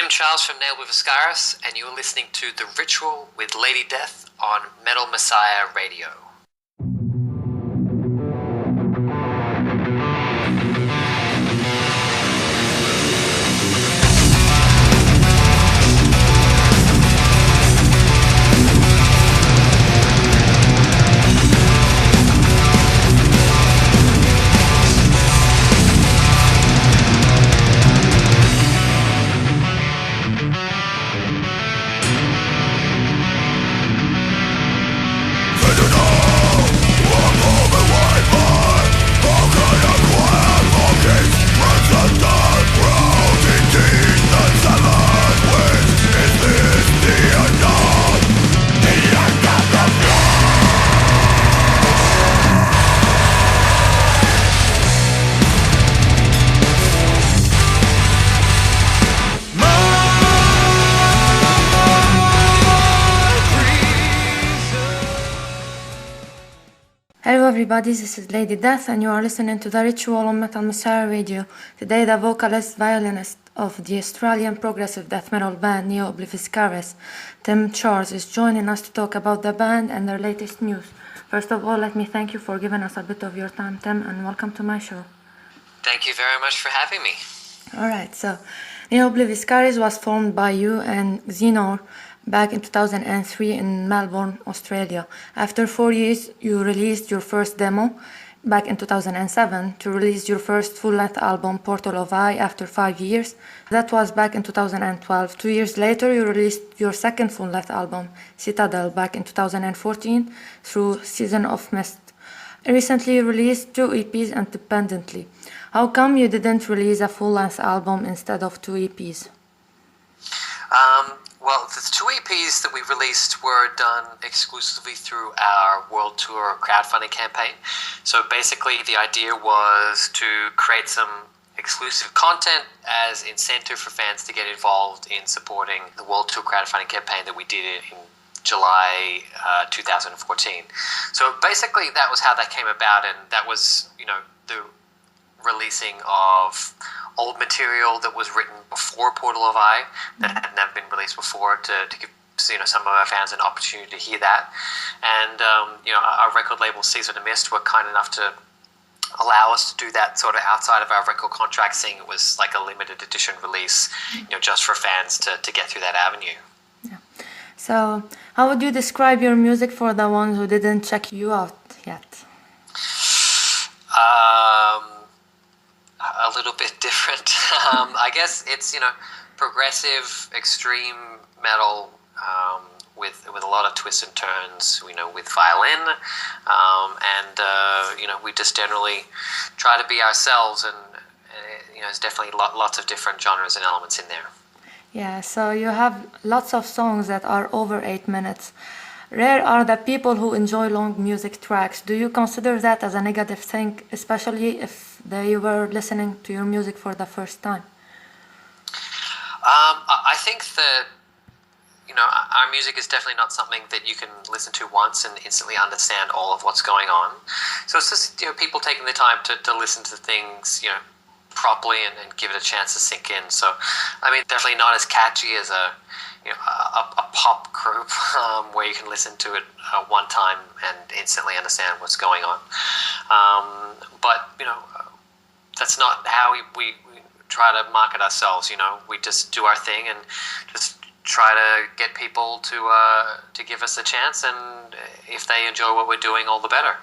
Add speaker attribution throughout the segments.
Speaker 1: Tim Charles from Obliviscaris, and you're listening to The Ritual with Lady Death on Metal Messiah Radio.
Speaker 2: Hello everybody, this is Lady Death and you are listening to The Ritual on Metal Messiah Radio. Today the vocalist violinist of the Australian progressive death metal band Obliviscaris, Tim Charles, is joining us to talk about the band and their latest news. First of all, let me thank you for giving us a bit of your time, Tim, and welcome to my show.
Speaker 1: Thank you very much for having me.
Speaker 2: Alright, so Obliviscaris was formed by you and Xenor back in 2003 in Melbourne, Australia. After 4 years, you released your first demo back in 2007 to release your first full-length album, Portal of Eye, after 5 years. That was back in 2012. 2 years later, you released your second full-length album, Citadel, back in 2014 through Season of Mist. Recently, you released 2 EPs independently. How come you didn't release a full-length album instead of 2 EPs?
Speaker 1: Well, the 2 EPs that we released were done exclusively through our World Tour crowdfunding campaign. So basically the idea was to create some exclusive content as incentive for fans to get involved in supporting the World Tour crowdfunding campaign that we did in July 2014. So basically that was how that came about, and that was, the releasing of old material that was written before Portal of Eye that had never been released before to give some of our fans an opportunity to hear that. And our record label Season of Mist were kind enough to allow us to do that sort of outside of our record contract, seeing it was like a limited edition release, just for fans to get through that avenue.
Speaker 2: Yeah. So how would you describe your music for the ones who didn't check you out yet?
Speaker 1: A little bit different. I guess it's progressive extreme metal with a lot of twists and turns, with violin, and we just generally try to be ourselves, and there's definitely lots of different genres and elements in there.
Speaker 2: Yeah, so you have lots of songs that are over 8 minutes. Rare are the people who enjoy long music tracks. Do you consider that as a negative thing, especially if they were listening to your music for the first time?
Speaker 1: I think that, our music is definitely not something that you can listen to once and instantly understand all of what's going on. So it's just, people taking the time to listen to things, properly and give it a chance to sink in. So, definitely not as catchy as a pop group where you can listen to it one time and instantly understand what's going on. But that's not how we try to market ourselves. We just do our thing and just try to get people to give us a chance, and if they enjoy what we're doing, all the better.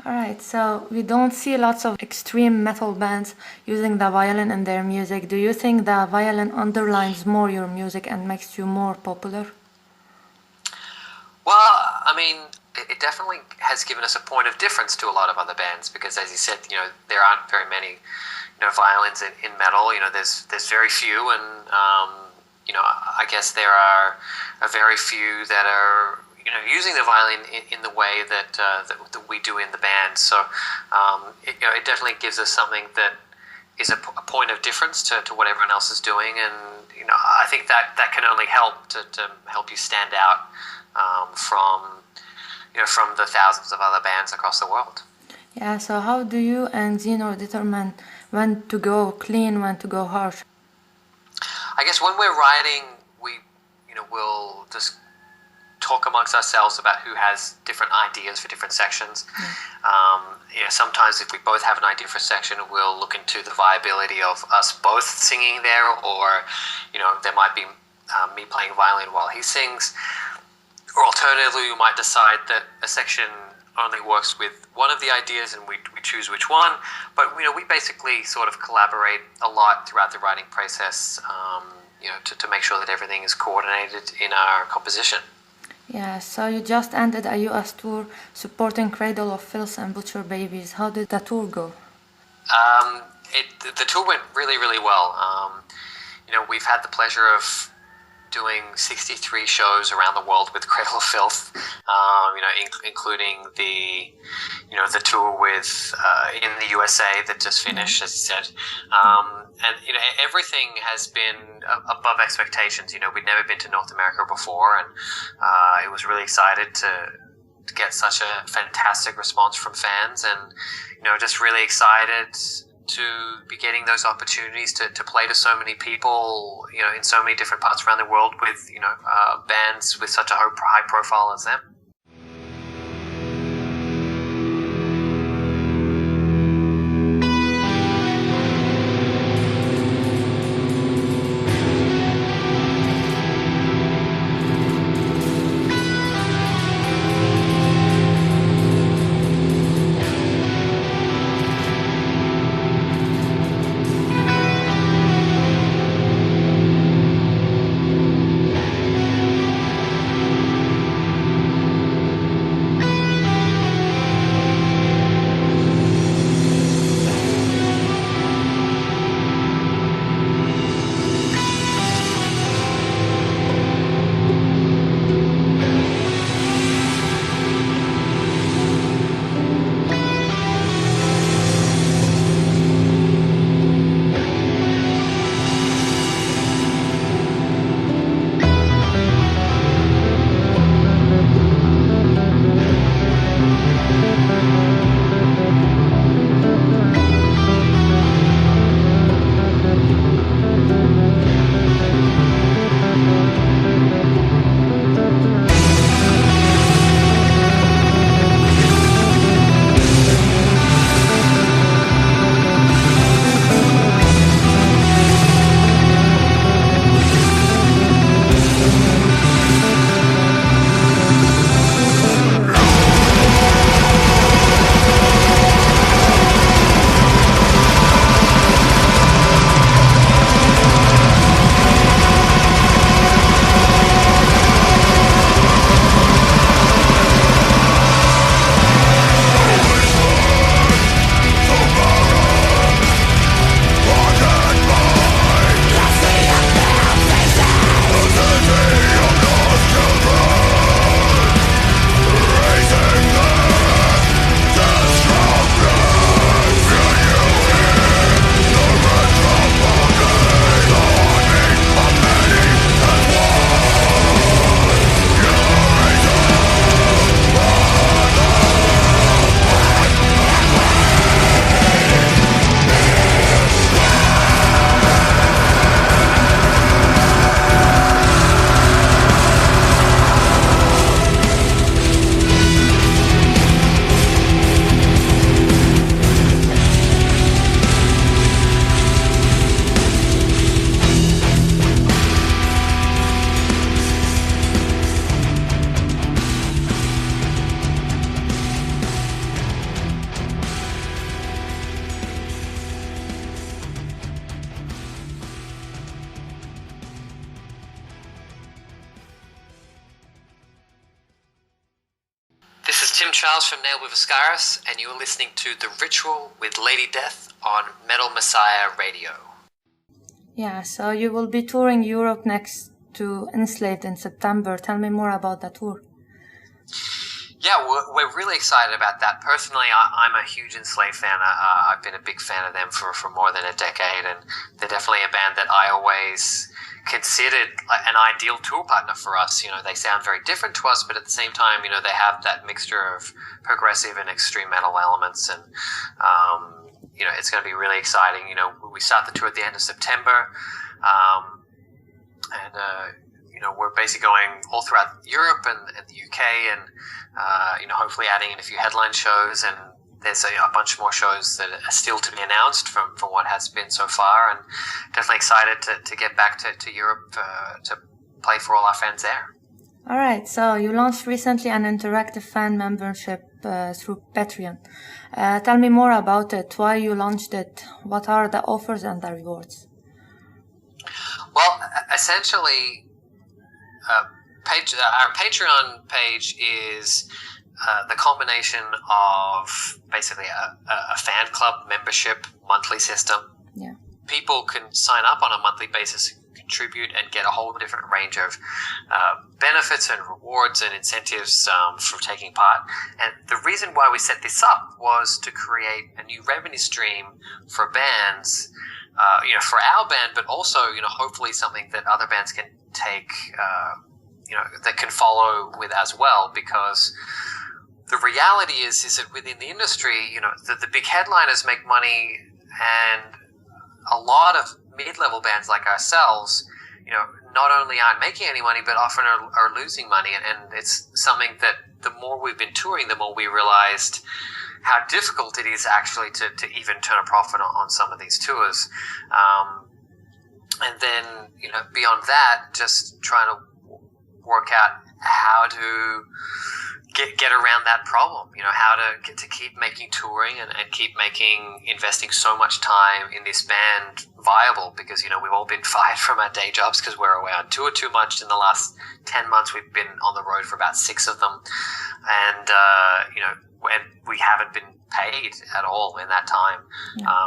Speaker 2: Alright, so we don't see lots of extreme metal bands using the violin in their music. Do you think the violin underlines more your music and makes you more popular?
Speaker 1: Well, I mean, it definitely has given us a point of difference to a lot of other bands because, as you said, there aren't very many, violins in metal. There's very few, and I guess there are a very few that are using the violin in the way that we do in the band. So it definitely gives us something that is a point of difference to what everyone else is doing, and I think that can only help to help you stand out from the thousands of other bands across the world.
Speaker 2: Yeah, so how do you and Zeno determine when to go clean, when to go harsh?
Speaker 1: I guess when we're writing, we'll just talk amongst ourselves about who has different ideas for different sections. Sometimes if we both have an idea for a section, we'll look into the viability of us both singing there, or there might be me playing violin while he sings. Or alternatively, we might decide that a section only works with one of the ideas and we choose which one. But we basically sort of collaborate a lot throughout the writing process, to make sure that everything is coordinated in our composition.
Speaker 2: Yeah, so you just ended a US tour supporting Cradle of Filth and Butcher Babies. How did the tour go?
Speaker 1: The tour went really, really well. We've had the pleasure of doing 63 shows around the world with Cradle of Filth, including the tour with in the USA that just finished, as you said, and everything has been above expectations. We'd never been to North America before, and it was really excited to get such a fantastic response from fans, and just really excited to be getting those opportunities to play to so many people, in so many different parts around the world with, bands with such a high profile as them. Tim Charles from Obliviscaris, and you're listening to The Ritual with Lady Death on Metal Messiah Radio.
Speaker 2: Yeah, so you will be touring Europe next to Enslaved in September. Tell me more about that tour.
Speaker 1: Yeah, we're really excited about that. Personally, I'm a huge Enslaved fan. I've been a big fan of them for more than a decade, and they're definitely a band that I always considered an ideal tour partner for us. You know, they sound very different to us, but at the same time, you know, they have that mixture of progressive and extreme metal elements, and you know, it's going to be really exciting. You know, we start the tour at the end of September, and you know, we're basically going all throughout Europe and the UK, and you know, hopefully adding in a few headline shows, and there's a bunch more shows that are still to be announced from what has been so far, and definitely excited to get back to Europe to play for all our fans there.
Speaker 2: All right, so you launched recently an interactive fan membership through Patreon. Tell me more about it, why you launched it, what are the offers and the rewards?
Speaker 1: Well, essentially, our Patreon page is the combination of basically a fan club membership monthly system.
Speaker 2: Yeah.
Speaker 1: People can sign up on a monthly basis, contribute, and get a whole different range of benefits and rewards and incentives for taking part. And the reason why we set this up was to create a new revenue stream for bands, you know, for our band, but also, you know, hopefully something that other bands can take, you know, that can follow with as well, because the reality is that within the industry, you know, the big headliners make money, and a lot of mid-level bands like ourselves, you know, not only aren't making any money, but often are losing money. And it's something that the more we've been touring, the more we realized how difficult it is actually to even turn a profit on some of these tours. And then, you know, beyond that, just trying to work out how to get around that problem, you know, how to keep making touring and keep investing so much time in this band viable, because, you know, we've all been fired from our day jobs because we're away on tour too much. In the last 10 months, we've been on the road for about 6 of them. And, you know, we haven't been paid at all in that time,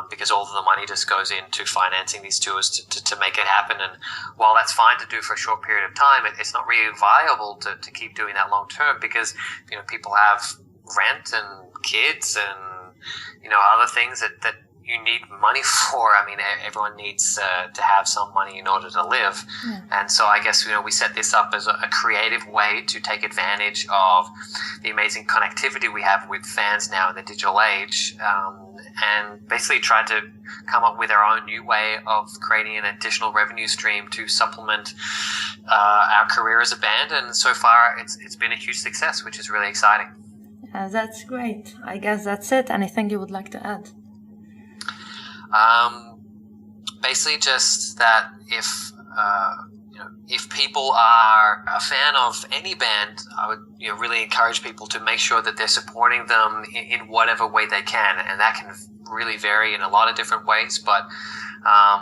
Speaker 1: because all of the money just goes into financing these tours to make it happen. And while that's fine to do for a short period of time, it's not really viable to keep doing that long term, because, you know, people have rent and kids and, you know, other things that you need money for. I mean, everyone needs to have some money in order to live. Yeah. And so I guess, you know, we set this up as a creative way to take advantage of the amazing connectivity we have with fans now in the digital age, and basically try to come up with our own new way of creating an additional revenue stream to supplement our career as a band. And so far, it's been a huge success, which is really exciting.
Speaker 2: That's great. I guess that's it. Anything you would like to add?
Speaker 1: Basically just that if you know, if people are a fan of any band, I would, you know, really encourage people to make sure that they're supporting them in whatever way they can, and that can really vary in a lot of different ways. But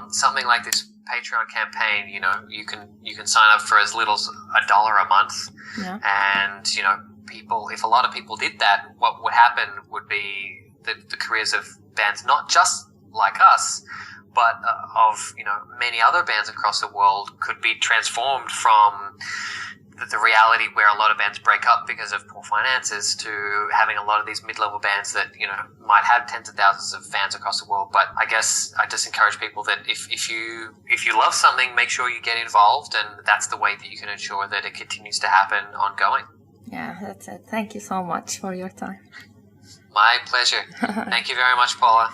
Speaker 1: something like this Patreon campaign, you know, you can sign up for as little as $1 a month, and, you know, if a lot of people did that, what would happen would be the careers of bands, not just like us, but of, you know, many other bands across the world could be transformed from the reality where a lot of bands break up because of poor finances to having a lot of these mid-level bands that, you know, might have tens of thousands of fans across the world. But I guess I just encourage people that if you love something, make sure you get involved, and that's the way that you can ensure that it continues to happen ongoing.
Speaker 2: Yeah, that's it. Thank you so much for your time.
Speaker 1: My pleasure. Thank you very much, Paula.